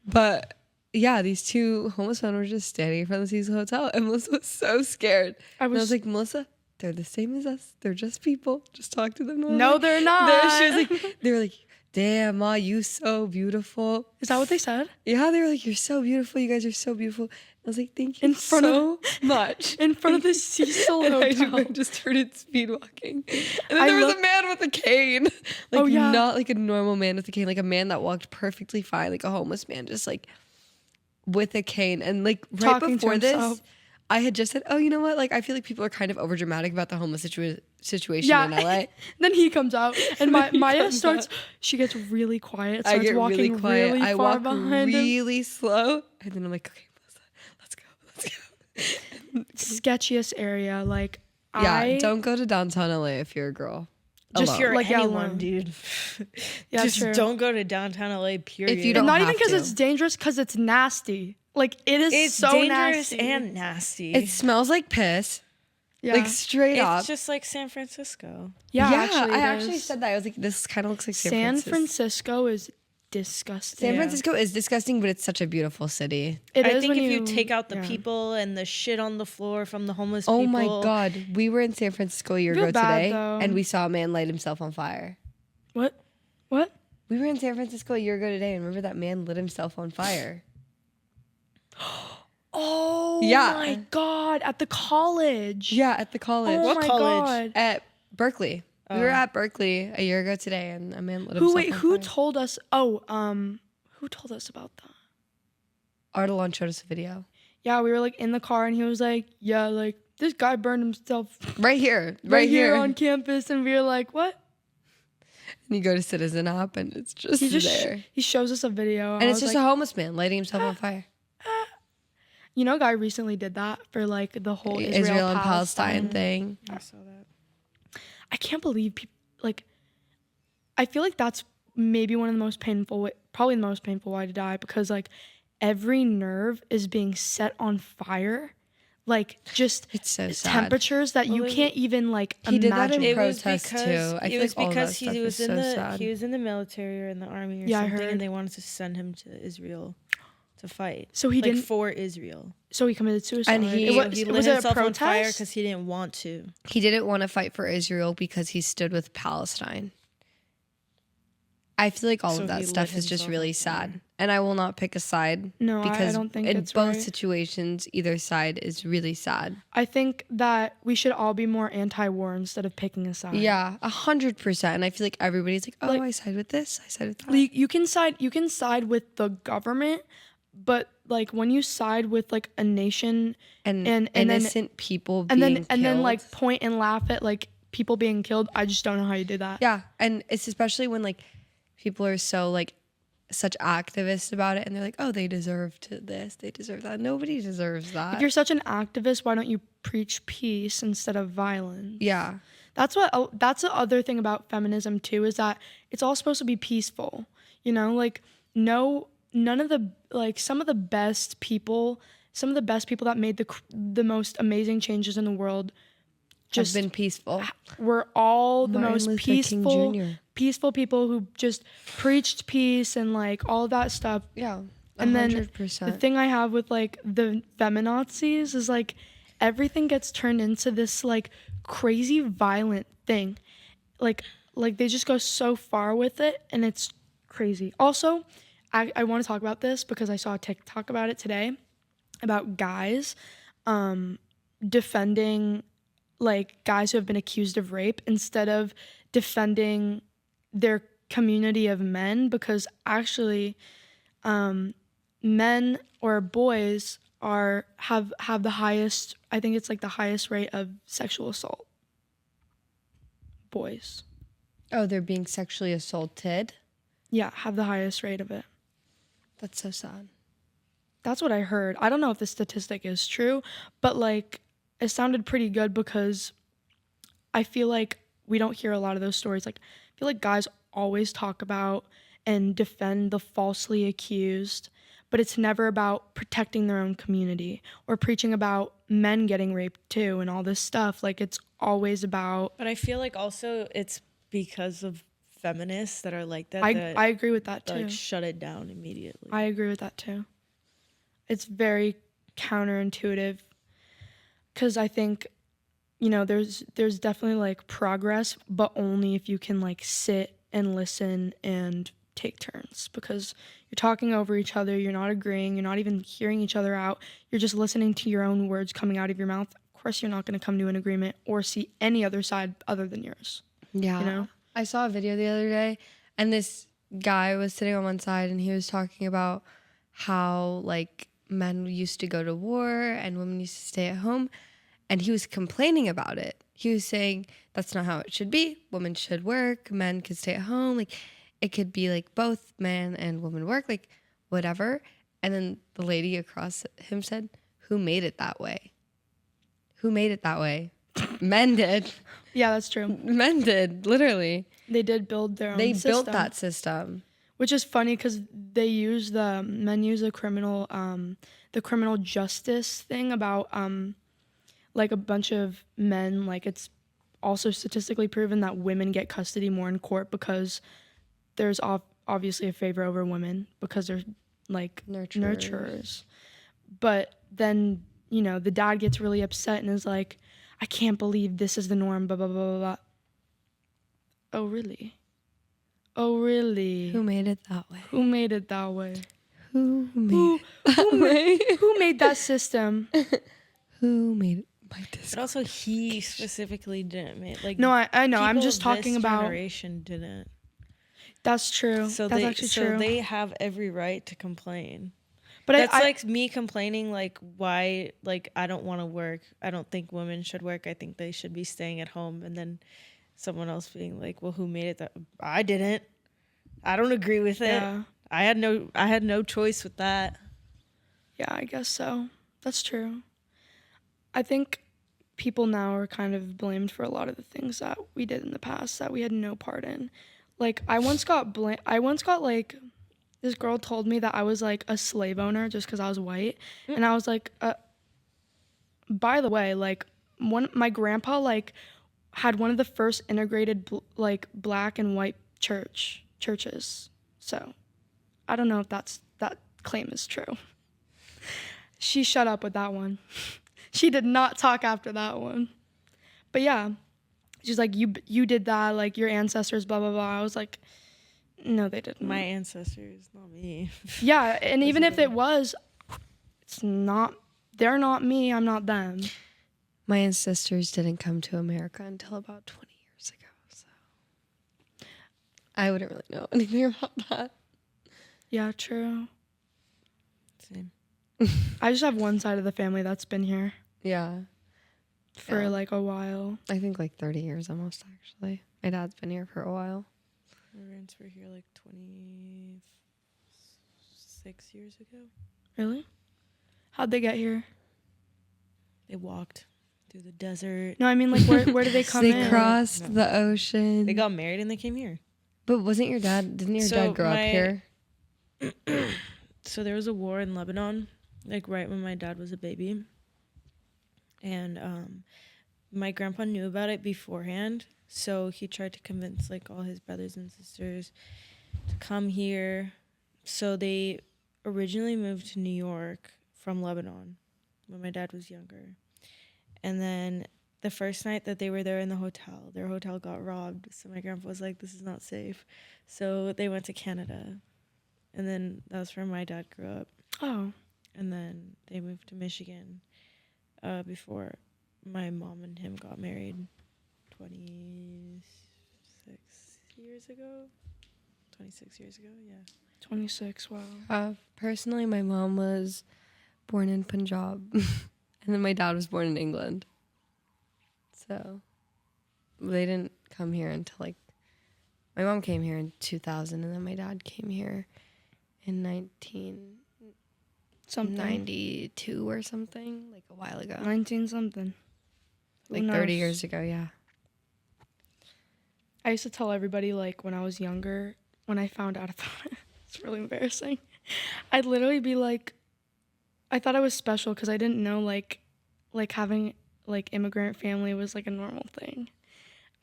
But yeah, these two homeless men were just standing in front of the Cecil Hotel, and Melissa was so scared. I was like, Melissa, they're the same as us. They're just people. Just talk to them. No, they're not. She was like, they were like, "Damn, Ma, you so beautiful." Is that what they said? Yeah, they were like, "You're so beautiful. You guys are so beautiful." I was like, "Thank you so much." In front of the Cecil Hotel. I just started speed walking. And then there was a man with a cane. Like, not like a normal man with a cane, like a man that walked perfectly fine, like a homeless man, just like with a cane. And like right before this, I had just said, "Oh, you know what? Like, I feel like people are kind of overdramatic about the homeless situation in LA." Then he comes out, and Maya starts. She gets really quiet. I get walking really quiet. Really I far walk behind really slow, and then I'm like, "Okay, Melissa, let's go." Sketchiest area, like don't go to downtown LA if you're a girl. Just alone. you're like anyone, dude. Yeah, just true. Don't go to downtown LA. Period. If you don't, not even because it's dangerous, because it's nasty. Like it's so dangerous nasty. and nasty. It smells like piss. Yeah. Like straight up. It's just like San Francisco. Yeah, I actually said that. I was like, this kind of looks like San Francisco. Francisco is disgusting. San Francisco is disgusting, but it's such a beautiful city. I think if you take out the people and the shit on the floor from the homeless people. Oh my God. We were in San Francisco a year ago today, and we saw a man light himself on fire. What? We were in San Francisco a year ago today, and remember that man lit himself on fire. Oh my God. At the college. Yeah, at the college. Oh what my college? God. At Berkeley. We were at Berkeley a year ago today, and a man lit himself on fire. Who told us? Who told us about that? Artelon showed us a video. Yeah, we were like in the car, and he was like, "Yeah, like this guy burned himself right here on campus," and we were like, "What?" And you go to Citizen App, and it's just there. He shows us a video, and it's just a homeless man lighting himself on fire. You know, a guy recently did that for like the whole Israel and Palestine thing. I saw that. I can't believe people, like, I feel like that's maybe one of the most painful, probably the most painful way to die, because like every nerve is being set on fire. Like just it's so sad. Temperatures that you can't even like he imagine. Did that in protest too. It was because he was in the military or in the army or something, I heard. And they wanted to send him to Israel to fight. So he didn't for Israel. So he committed suicide. And he lit himself on fire because he didn't want to. He didn't want to fight for Israel because he stood with Palestine. I feel like all of that stuff is just really sad. And I will not pick a side. No, because I don't think in it's both right. situations, either side is really sad. I think that we should all be more anti-war instead of picking a side. Yeah, 100%. And I feel like everybody's like, oh, I side with this, I side with that. You can side with the government, but like when you side with like a nation and innocent people being killed. And then like point and laugh at like people being killed, I just don't know how you do that. Yeah, and it's especially when like people are so like such activists about it, and they're like, oh, they deserve to this, they deserve that. Nobody deserves that. If you're such an activist, why don't you preach peace instead of violence? Yeah. That's the other thing about feminism too, is that it's all supposed to be peaceful. You know, like none of the, like some of the best people that made the most amazing changes in the world just have been peaceful. We're all the Martin most Luther peaceful people who just preached peace and like all of that stuff. Yeah. 100%. And then the thing I have with like the feminazis is like everything gets turned into this like crazy violent thing. Like they just go so far with it, and it's crazy. Also, I want to talk about this because I saw a TikTok about it today about guys defending like guys who have been accused of rape instead of defending their community of men, because actually men or boys have the highest, I think it's like the highest rate of sexual assault. Boys. Oh, they're being sexually assaulted? Yeah, have the highest rate of it. That's so sad. That's what I heard. I don't know if the statistic is true, but like it sounded pretty good, because I feel like we don't hear a lot of those stories. Like I feel like guys always talk about and defend the falsely accused, but it's never about protecting their own community or preaching about men getting raped too and all this stuff. Like it's always about. But I feel like also it's because of feminists that are like that. I agree with that too. Like shut it down immediately. I agree with that too. It's very counterintuitive, because I think, you know, there's definitely like progress, but only if you can like sit and listen and take turns, because you're talking over each other, you're not agreeing, you're not even hearing each other out, you're just listening to your own words coming out of your mouth. Of course you're not going to come to an agreement or see any other side other than yours. Yeah. You know? I saw a video the other day, and this guy was sitting on one side, and he was talking about how like men used to go to war and women used to stay at home, and he was complaining about it. He was saying that's not how it should be. Women should work, men could stay at home. Like it could be like both man and woman work, like whatever. And then the lady across him said, "Who made it that way? Who made it that way? Men did." Yeah, that's true. Men did, literally. They did build their own system. They built that system. Which is funny, because men use the criminal justice thing about like a bunch of men, like it's also statistically proven that women get custody more in court because there's obviously a favor over women because they're like nurturers. But then, you know, the dad gets really upset and is like, I can't believe this is the norm, blah, blah, blah, blah, blah. Oh, really? Oh, really? Who made it that way? Who made it that way? Who made who made that system? Who made it? But also, he specifically didn't make, like, no, I know. I'm just talking about generation didn't. That's true. So that's actually true. So they have every right to complain. But that's like me complaining, like, why, like, I don't want to work. I don't think women should work. I think they should be staying at home. And then someone else being like, well, who made it that? I didn't. I don't agree with it. Yeah. I had no choice with that. Yeah, I guess so. That's true. I think people now are kind of blamed for a lot of the things that we did in the past that we had no part in. Like, I once got like, this girl told me that I was like a slave owner just because I was white. And I was like, by the way, like, my grandpa like had one of the first integrated like black and white churches. So I don't know if that claim is true. She shut up with that one. She did not talk after that one. But yeah, she's like, you did that, like your ancestors, blah, blah, blah. I was like, no, they didn't. My ancestors, not me. Yeah, and even if it was, they're not me, I'm not them. My ancestors didn't come to America until about 20 years ago, so I wouldn't really know anything about that. Yeah, true. Same. I just have one side of the family that's been here. Yeah. For like a while. I think like 30 years almost, actually. My dad's been here for a while. My parents were here like 26 years ago. Really? How'd they get here? They walked through the desert. No, I mean, like, where did they come in? They crossed the ocean. They got married and they came here. But didn't your dad grow up here? So there was a war in Lebanon, like right when my dad was a baby. And my grandpa knew about it beforehand. So he tried to convince like all his brothers and sisters to come here. So they originally moved to New York from Lebanon when my dad was younger. And then the first night that they were there in the hotel, their hotel got robbed. So my grandpa was like, this is not safe. So they went to Canada. And then that's where my dad grew up. Oh. And then they moved to Michigan before my mom and him got married 26 years ago. 26 years ago, yeah. 26, wow. Personally, my mom was born in Punjab. And then my dad was born in England. So they didn't come here until like, my mom came here in 2000 and then my dad came here in 1992 or something, like a while ago. 19 something. Like 30 years ago, yeah. I used to tell everybody, like, when I was younger, when I found out about it, it's really embarrassing. I'd literally be like, I thought I was special because I didn't know, like having, like, immigrant family was, like, a normal thing.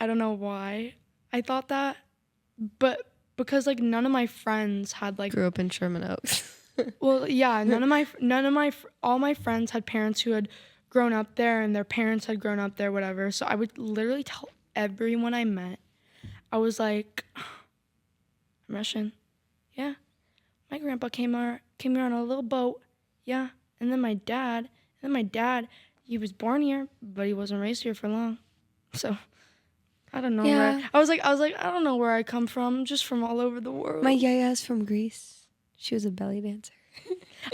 I don't know why I thought that, but because, like, none of my friends had, like... Grew up in Sherman Oaks. Well, yeah, all my friends had parents who had grown up there and their parents had grown up there, whatever. So I would literally tell everyone I met, I was like, I'm Russian. Yeah. My grandpa came here on a little boat. Yeah. And then my dad, he was born here, but he wasn't raised here for long. So I don't know. Yeah. I was like, I don't know where I come from, just from all over the world. My yaya's from Greece. She was a belly dancer.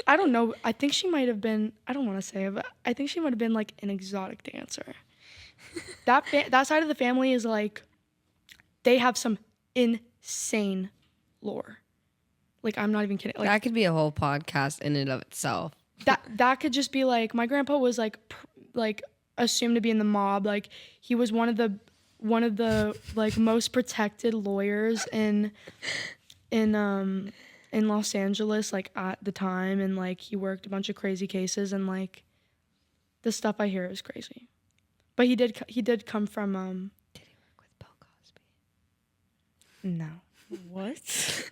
I don't know. I think she might have been, I don't want to say it, but I think she might have been like an exotic dancer. That side of the family is like, they have some insane lore. Like, I'm not even kidding. Like, that could be a whole podcast in and of itself. That could just be like, my grandpa was like assumed to be in the mob. Like, he was one of the like most protected lawyers in Los Angeles, like at the time, and like he worked a bunch of crazy cases, and like the stuff I hear is crazy. But he did come from Did he work with Bill Cosby? No. What?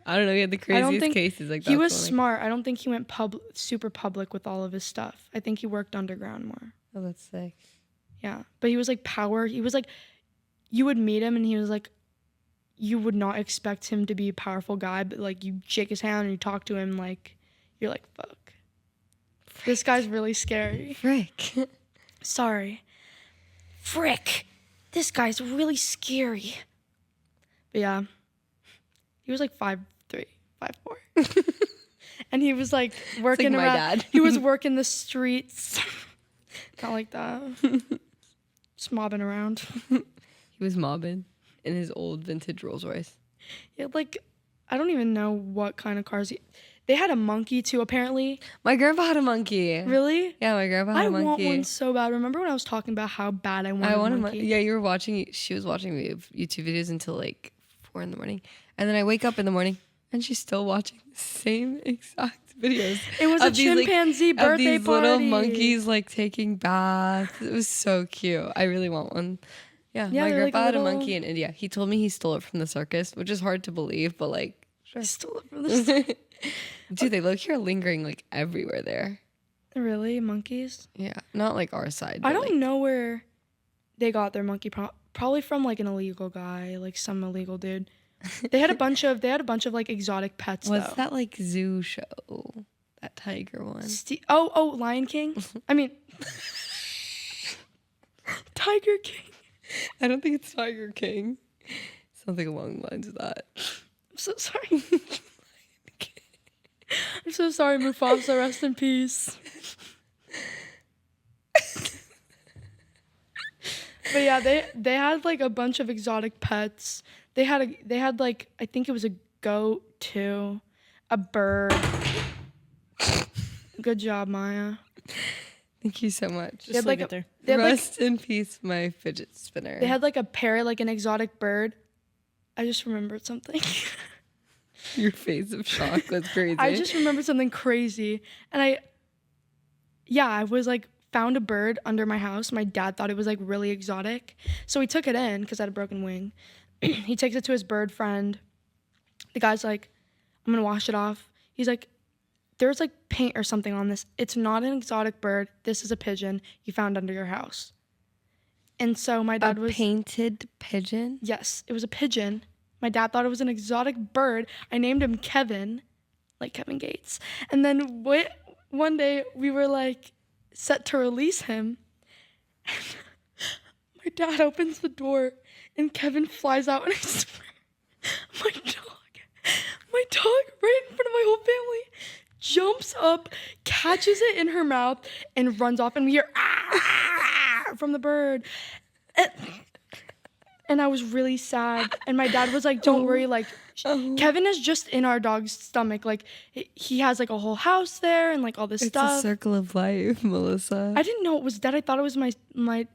I don't know. He had the craziest cases. Like he was smart. I don't think he went super public with all of his stuff. I think he worked underground more. Oh, that's sick. Yeah, but he was like power. He was like, you would meet him and he was like, you would not expect him to be a powerful guy, but like you shake his hand and you talk to him, like you're like, fuck, this guy's really scary. Frick. Sorry. Frick. This guy's really scary. But yeah, he was like 5'3", 5'4", and he was like working like around. my dad. He was working the streets. Not like that. Just mobbing around. He was mobbing in his old vintage Rolls Royce. Yeah, like I don't even know what kind of cars. They had a monkey too, apparently. My grandpa had a monkey. Really? Yeah, my grandpa had a monkey. I want one so bad. Remember when I was talking about how bad I want a monkey? Yeah, you were watching. She was watching YouTube videos until like 4 a.m, and then I wake up in the morning and she's still watching the same exact videos. It was a chimpanzee birthday of these party. Little monkeys like taking baths. It was so cute. I really want one. Yeah, my grandpa had a monkey in India. He told me he stole it from the circus, which is hard to believe, but like, sure. Stole it from the circus. Dude, they look here lingering like everywhere there. Really? Monkeys? Yeah, not like our side. I don't know where they got their monkey. Probably from like an illegal guy, like some illegal dude. They had a bunch of like exotic pets. What's though. that like zoo show? That tiger one. Lion King. I mean, Tiger King. I don't think it's Tiger King. Something along the lines of that. I'm so sorry. I'm so sorry, Mufasa. Rest in peace. But yeah, they had like a bunch of exotic pets. They had like, I think it was a goat too, a bird. Good job, Maya. Thank you so much. Just leave it there. Rest in peace, my fidget spinner. They had like a parrot, like an exotic bird. I just remembered something. Your face of shock was crazy. I just remembered something crazy. And I was like, found a bird under my house. My dad thought it was like really exotic. So he took it in because I had a broken wing. He takes it to his bird friend. The guy's like, I'm going to wash it off. He's like, there's like paint or something on this. It's not an exotic bird. This is a pigeon you found under your house. And so my dad was... A painted pigeon? Yes, it was a pigeon. My dad thought it was an exotic bird. I named him Kevin, like Kevin Gates. And then one day we were like set to release him. And my dad opens the door and Kevin flies out and I swear, my dog right in front of my whole family jumps up, catches it in her mouth and runs off and we hear from the bird. And I was really sad. And my dad was like, don't worry. Like, Kevin is just in our dog's stomach. Like, he has like a whole house there and like all this stuff. It's a circle of life, Melissa. I didn't know it was dead. I thought it was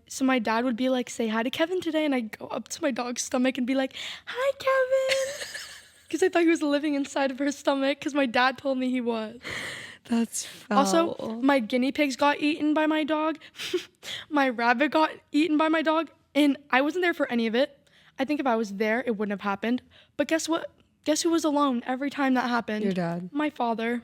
so my dad would be like, say hi to Kevin today. And I'd go up to my dog's stomach and be like, hi, Kevin. Because I thought he was living inside of her stomach because my dad told me he was. That's foul. Also, my guinea pigs got eaten by my dog. My rabbit got eaten by my dog. And I wasn't there for any of it. I think if I was there, it wouldn't have happened. But guess what? Guess who was alone every time that happened? Your dad. My father.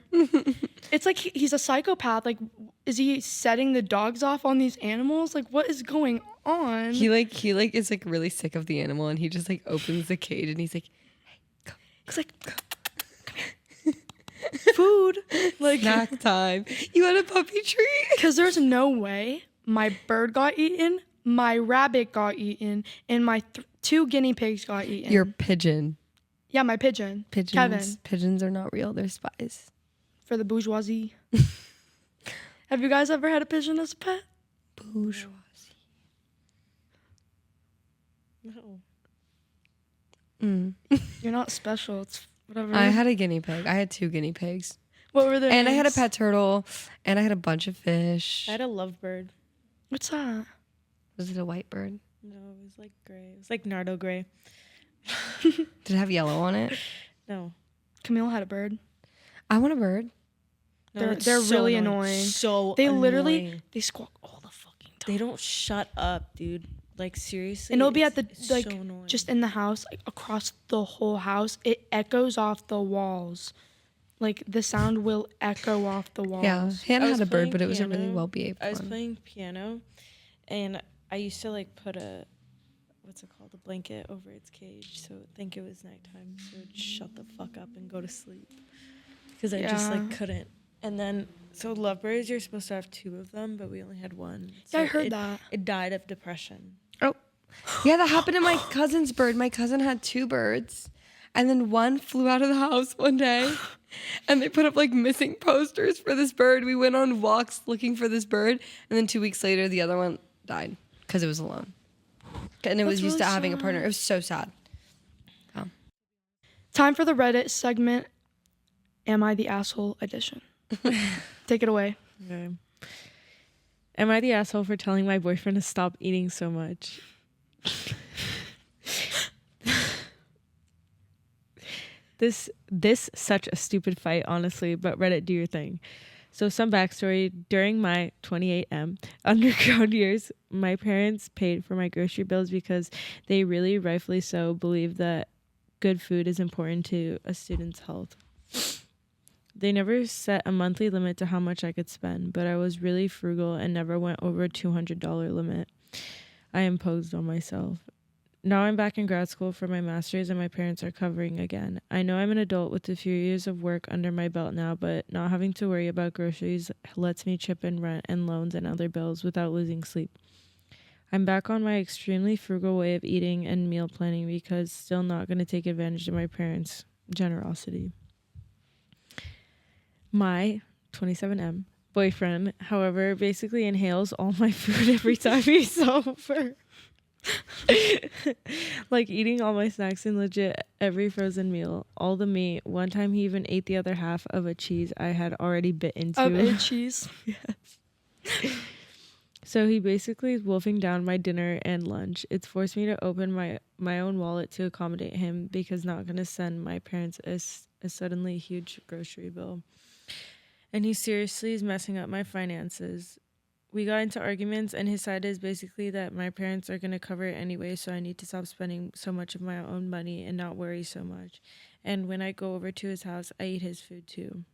It's like he's a psychopath. Like, is he setting the dogs off on these animals? Like, what is going on? He is like really sick of the animal and he just like opens the cage and he's like, hey, come. He's like, come here. Food. Like, snack time. You want a puppy treat? Because there's no way my bird got eaten, my rabbit got eaten, and my 2 guinea pigs got eaten. Your pigeon. Yeah, my pigeon. Pigeons. Kevin. Pigeons are not real. They're spies. For the bourgeoisie. Have you guys ever had a pigeon as a pet? Bourgeoisie. No. You're not special. It's whatever. I had a guinea pig. I had 2 guinea pigs. What were their names? I had a pet turtle. And I had a bunch of fish. I had a lovebird. What's that? Was it a white bird? No, it was like gray. It was like Nardo gray. Did it have yellow on it? No. Camille had a bird. I want a bird. No, they're so really annoying. So they annoying. literally they squawk all the fucking time. They don't shut up, dude. Like, seriously. And it'll be at the, like, so just in the house, like, across the whole house. It echoes off the walls. Like, the sound will echo off the walls. Yeah, Hannah had a bird, but it was a really well-behaved one. I was playing piano, and I used to, like, put a blanket over its cage, so I think it was nighttime, so it would shut the fuck up and go to sleep. Because I just, like, couldn't. And then, so lovebirds, you're supposed to have 2 of them, but we only had 1. So yeah, I heard that. It died of depression. Oh. Yeah, that happened to my cousin's bird. My cousin had 2 birds, and then one flew out of the house one day, and they put up, like, missing posters for this bird. We went on walks looking for this bird, and then 2 weeks later, the other one died because it was alone. And it was used to having a partner. It was so sad. Oh. Time for the Reddit segment, Am I the Asshole edition. Take it away. Okay. Am I the asshole for telling my boyfriend to stop eating so much? This such a stupid fight, honestly, but Reddit, do your thing. So some backstory. During my 28M undergrad years, my parents paid for my grocery bills because they really, rightfully so, believe that good food is important to a student's health. They never set a monthly limit to how much I could spend, but I was really frugal and never went over a $200 limit I imposed on myself. Now I'm back in grad school for my master's and my parents are covering again. I know I'm an adult with a few years of work under my belt now, but not having to worry about groceries lets me chip in rent and loans and other bills without losing sleep. I'm back on my extremely frugal way of eating and meal planning because still not going to take advantage of my parents' generosity. My 27M boyfriend, however, basically inhales all my food every time he's over. Like eating all my snacks and legit every frozen meal, all the meat. One time he even ate the other half of a cheese I had already bit into. Of a cheese? Yes. So he basically is wolfing down my dinner and lunch. It's forced me to open my own wallet to accommodate him because not going to send my parents a suddenly huge grocery bill. And he seriously is messing up my finances. We got into arguments, and his side is basically that my parents are going to cover it anyway, so I need to stop spending so much of my own money and not worry so much. And when I go over to his house, I eat his food too.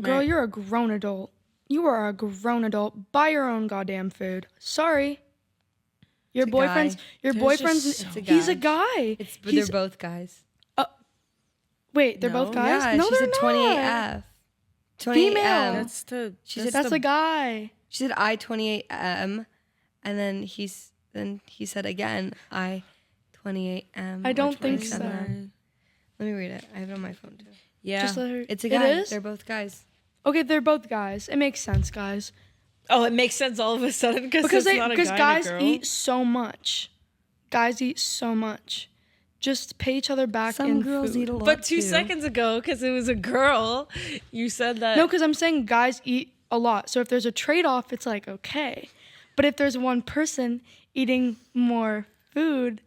Girl, you're a grown adult. You are a grown adult. Buy your own goddamn food. Sorry. Your boyfriend's, he's a guy. They're both guys. Wait, they're both guys? Yeah, no, she they're said not. 28F. 28M. Female. That's the guy. She said I-28M, and then he said again I-28M. I don't think so. Let me read it. I have it on my phone too. Yeah. Just let her, it's a guy. It is? They're both guys. Okay, they're both guys. It makes sense, guys. Oh, it makes sense all of a sudden because guys eat so much. Guys eat so much. Just pay each other back in girls food. eat a lot. But 2 seconds ago, because it was a girl, you said that. No, because I'm saying guys eat a lot. So if there's a trade-off, it's like, okay. But if there's one person eating more food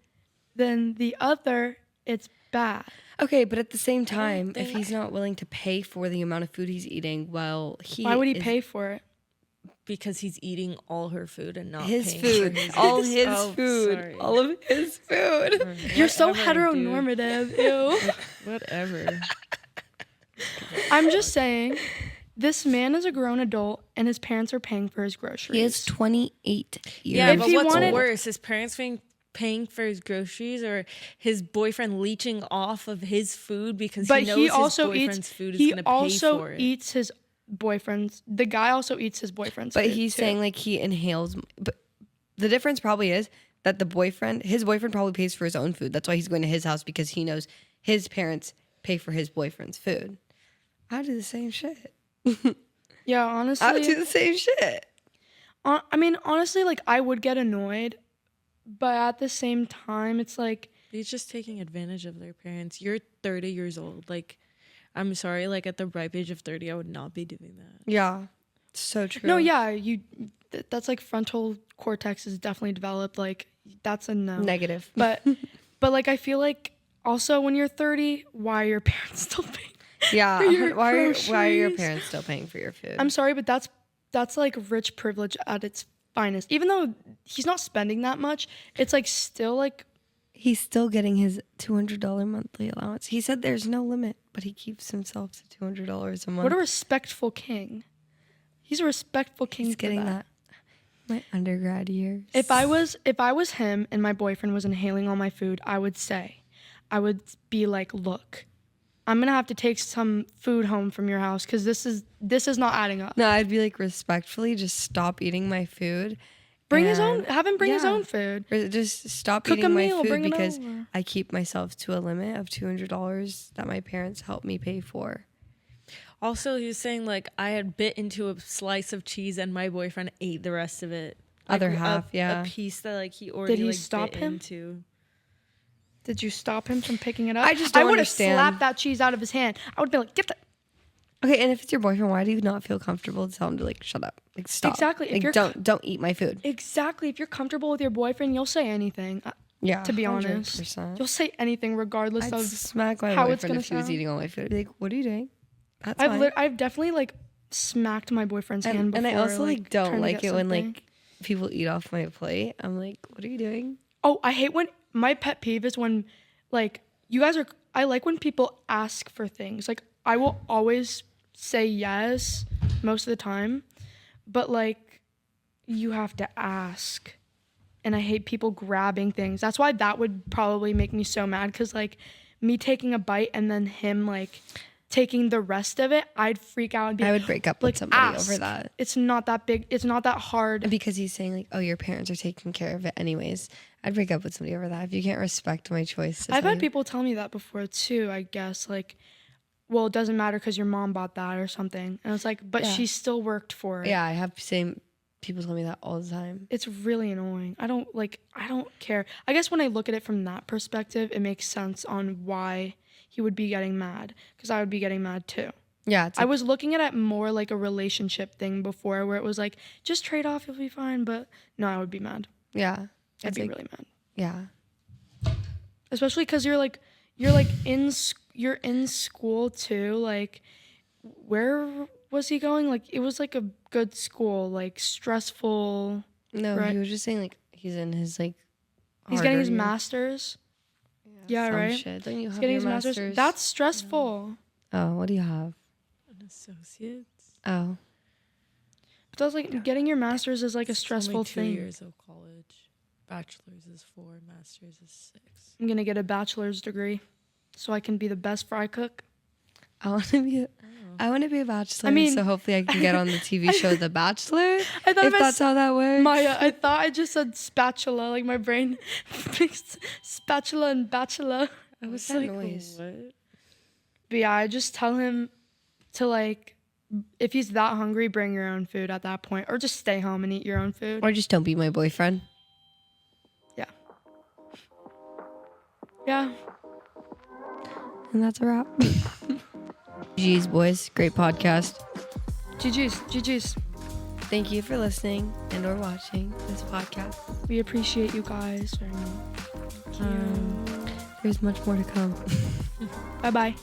than the other, it's bad. Okay, but at the same time, if he's not willing to pay for the amount of food he's eating, well, why would he pay for it? Because he's eating all her food and not his paying food, for his all his food, sorry. all of his food. You're so heteronormative. Ew. Whatever. I'm just saying, this man is a grown adult and his parents are paying for his groceries. He is 28 years Yeah, old. but what's worse, his parents paying for his groceries or his boyfriend leeching off of his food because he knows his boyfriend's food is going to pay for it? He also eats his boyfriend's. The guy also eats his boyfriend's food. But he's saying like he inhales. But the difference probably is that his boyfriend probably pays for his own food. That's why he's going to his house because he knows his parents pay for his boyfriend's food. I do the same shit. Yeah, honestly. I would do the same shit. I mean, honestly, like I would get annoyed, but at the same time, it's like he's just taking advantage of their parents. You're 30 years old. Like, I'm sorry, like at the ripe age of 30, I would not be doing that. Yeah, so true. No, yeah, that's like frontal cortex is definitely developed. Like that's a no. Negative. But like I feel like also when you're 30, why are your parents still paying? Yeah, why are your parents still paying for your food? I'm sorry, but that's like rich privilege at its finest. Even though he's not spending that much, it's like still like he's still getting his $200 monthly allowance. He said there's no limit, but he keeps himself to $200 a month. What a respectful king. He's a respectful king. He's getting that. My undergrad years. If I was him and my boyfriend was inhaling all my food, I would be like, look, I'm gonna have to take some food home from your house because this is not adding up. No, I'd be like, respectfully, just stop eating my food. Have him bring his own food. Or just stop Cook eating a my meal, food bring it because over. I keep myself to a limit of $200 that my parents help me pay for. Also, he was saying, like, I had bit into a slice of cheese and my boyfriend ate the rest of it. Like, Other half, yeah. A piece that, like, he already, Did he like, stop bit him? Into. Did you stop him from picking it up? I just don't understand. I would have slapped that cheese out of his hand. I would be like, get that. Okay, and if it's your boyfriend, why do you not feel comfortable to tell him to, like, shut up? Like, stop. Exactly. Like, don't eat my food. Exactly. If you're comfortable with your boyfriend, you'll say anything. Yeah, to be honest. 100%. You'll say anything regardless I'd of smack my how it's boyfriend gonna if he was sound. eating all my food. I'd be like, what are you doing? That's fine. I've definitely like smacked my boyfriend's hand before. And I also like don't trying to like get it when something. like people eat off my plate. I'm like, what are you doing? Oh, I hate when my pet peeve is when like I like when people ask for things. Like I will always say yes most of the time, but like you have to ask. And I hate people grabbing things. That's why that would probably make me so mad because like me taking a bite and then him like taking the rest of it, I'd freak out and be I would break up with like, somebody ask. over that. It's not that big. It's not that hard. Because he's saying like, oh, your parents are taking care of it anyways. I'd break up with somebody over that if you can't respect my choice. I've had people tell me that before too, I guess. Like, well, it doesn't matter because your mom bought that or something. And it's like, but she still worked for it. Yeah, I have people tell me that all the time. It's really annoying. I don't care. I guess when I look at it from that perspective, it makes sense on why he would be getting mad because I would be getting mad too. Yeah. I was looking at it more like a relationship thing before where it was like, just trade off, you'll be fine. But no, I would be mad. Yeah. I'd be really mad. Yeah. Especially because you're in school too. Like, where was he going? Like, it was like a good school, like stressful. No, right? He was just saying like he's in his like. He's getting his year. master's. Yeah, Some right. Shit. Don't you have He's getting your his master's. That's stressful. Oh, what do you have? An associate's. Oh. But that's like getting your master's is like a stressful only 2 thing. years of college. Bachelor's is 4, master's is 6. I'm gonna get a bachelor's degree, so I can be the best fry cook. I want to be a bachelor. I mean- so hopefully I can get on the TV show The Bachelor. I thought if that's how that works. I thought I just said spatula. Like my brain mixed spatula and bachelor. I was that like, noise? what? But yeah, I just tell him to like, if he's that hungry, bring your own food at that point, or just stay home and eat your own food. Or just don't be my boyfriend. Yeah. And that's a wrap. GG's, boys. Great podcast. GG's. Thank you for listening and or watching this podcast. We appreciate you guys very much. There's much more to come. Bye-bye.